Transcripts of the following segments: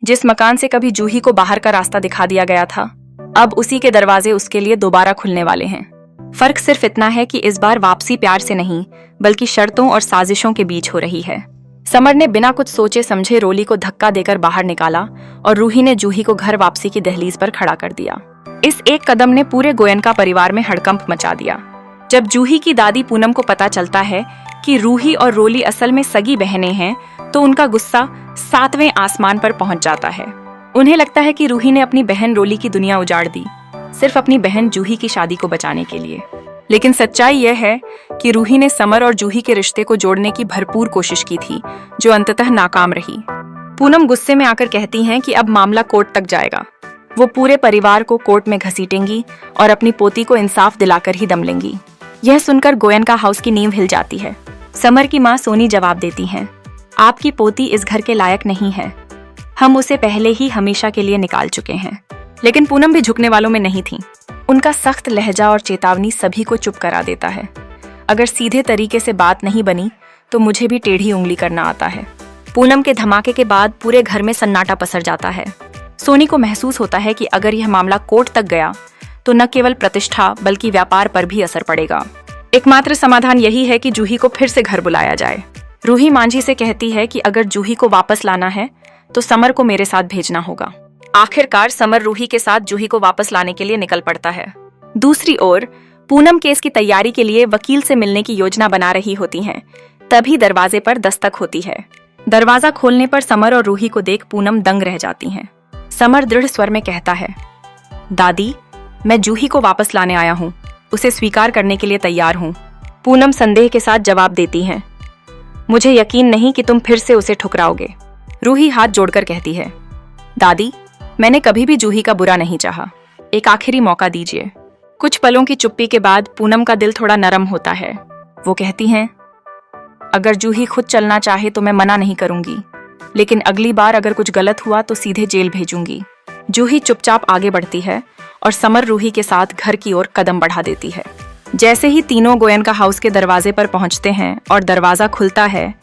जिस मकान से कभी जूही को बाहर का रास्ता दिखा दिया गया था, अब उसी के दरवाजे उसके लिए दोबारा खुलने वाले हैं। फर्क सिर्फ इतना है कि इस बार वापसी प्यार से नहीं, बल्कि शर्तों और साजिशों के बीच हो रही है। समर ने बिना कुछ सोचे समझे रोली को धक्का देकर बाहर निकाला और रूही ने जूही को घर वापसी की दहलीज पर खड़ा कर दिया। इस एक कदम ने पूरे गोयनका परिवार में हड़कंप मचा दिया। जब जूही की दादी पूनम को पता चलता है कि रूही और रोली असल में सगी बहनें हैं, तो उनका गुस्सा 7वें आसमान पर पहुंच जाता है। उन्हें लगता है कि रूही ने अपनी बहन रोली की दुनिया उजाड़ दी, सिर्फ अपनी बहन जूही की शादी को बचाने के लिए। लेकिन सच्चाई यह है कि रूही ने समर और जूही के रिश्ते को जोड़ने की भरपूर कोशिश की थी, जो अंततः नाकाम रही। पूनम गुस्से में आकर कहती हैं कि अब मामला कोर्ट तक जाएगा। वो पूरे परिवार को कोर्ट में घसीटेंगी और अपनी पोती को इंसाफ दिलाकर ही दम लेंगी। यह सुनकर गोयनका हाउस की नींव हिल जाती है। समर की माँ सोनी जवाब देती हैं, आपकी पोती इस घर के लायक नहीं है। हम उसे पहले ही हमेशा के लिए निकाल चुके हैं। लेकिन पूनम भी झुकने वालों में नहीं थी। उनका सख्त लहजा और चेतावनी सभी को चुप करा देता है। अगर सीधे तरीके से बात नहीं बनी तो मुझे भी टेढ़ी उंगली करना आता है। पूनम के धमाके के बाद पूरे घर में सन्नाटा पसर जाता है। सोनी को महसूस होता है कि अगर यह मामला कोर्ट तक गया तो न केवल प्रतिष्ठा बल्कि व्यापार पर भी असर पड़ेगा। एकमात्र समाधान यही है कि जूही को फिर से घर बुलाया जाए। रूही मांझी से कहती है कि अगर जूही को वापस लाना है तो समर को मेरे साथ भेजना होगा। आखिरकार समर रूही के साथ जूही को वापस लाने के लिए निकल पड़ता है। दूसरी ओर पूनम केस की तैयारी के लिए वकील से मिलने की योजना बना रही होती हैं। तभी दरवाजे पर दस्तक होती है। दरवाजा खोलने पर समर और रूही को देख पूनम दंग रह जाती हैं। समर दृढ़ स्वर में कहता है, दादी, मैं जूही को वापस लाने आया हूँ, उसे स्वीकार करने के लिए तैयार हूँ। पूनम संदेह के साथ जवाब देती हैं, मुझे यकीन नहीं कि तुम फिर से उसे ठुकराओगे। रूही हाथ जोड़कर कहती है, दादी, मैंने कभी भी जूही का बुरा नहीं चाहा, एक आखिरी मौका दीजिए। कुछ पलों की चुप्पी के बाद पूनम का दिल थोड़ा नरम होता है। वो कहती हैं, अगर जूही खुद चलना चाहे तो मैं मना नहीं करूंगी, लेकिन अगली बार अगर कुछ गलत हुआ तो सीधे जेल भेजूंगी। जूही चुपचाप आगे बढ़ती है और समर रूही के साथ घर की ओर कदम बढ़ा देती है। जैसे ही तीनों गोयनका हाउस के दरवाजे पर पहुंचते हैं और दरवाजा खुलता है,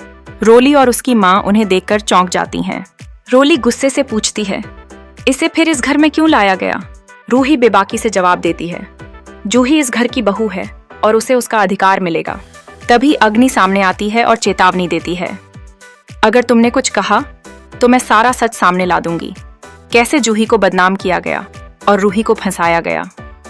रोली और उसकी माँ उन्हें देखकर चौंक जाती हैं। रोली गुस्से से पूछती है, इसे फिर इस घर में क्यों लाया गया? रूही बेबाकी से जवाब देती है, जूही इस घर की बहू है और उसे उसका अधिकार मिलेगा। तभी अग्नि सामने आती है और चेतावनी देती है, अगर तुमने कुछ कहा तो मैं सारा सच सामने ला दूंगी। कैसे जूही को बदनाम किया गया और रूही को फंसाया गया।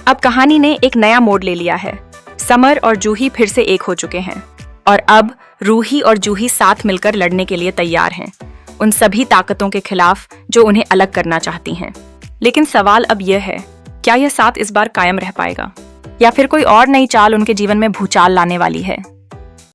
अब कहानी ने एक नया मोड़ ले लिया है। समर और जूही फिर से एक हो चुके हैं और अब रूही और जूही साथ मिलकर लड़ने के लिए तैयार हैं, उन सभी ताकतों के खिलाफ जो उन्हें अलग करना चाहती हैं। लेकिन सवाल अब यह है, क्या यह साथ इस बार कायम रह पाएगा या फिर कोई और नई चाल उनके जीवन में भूचाल लाने वाली है?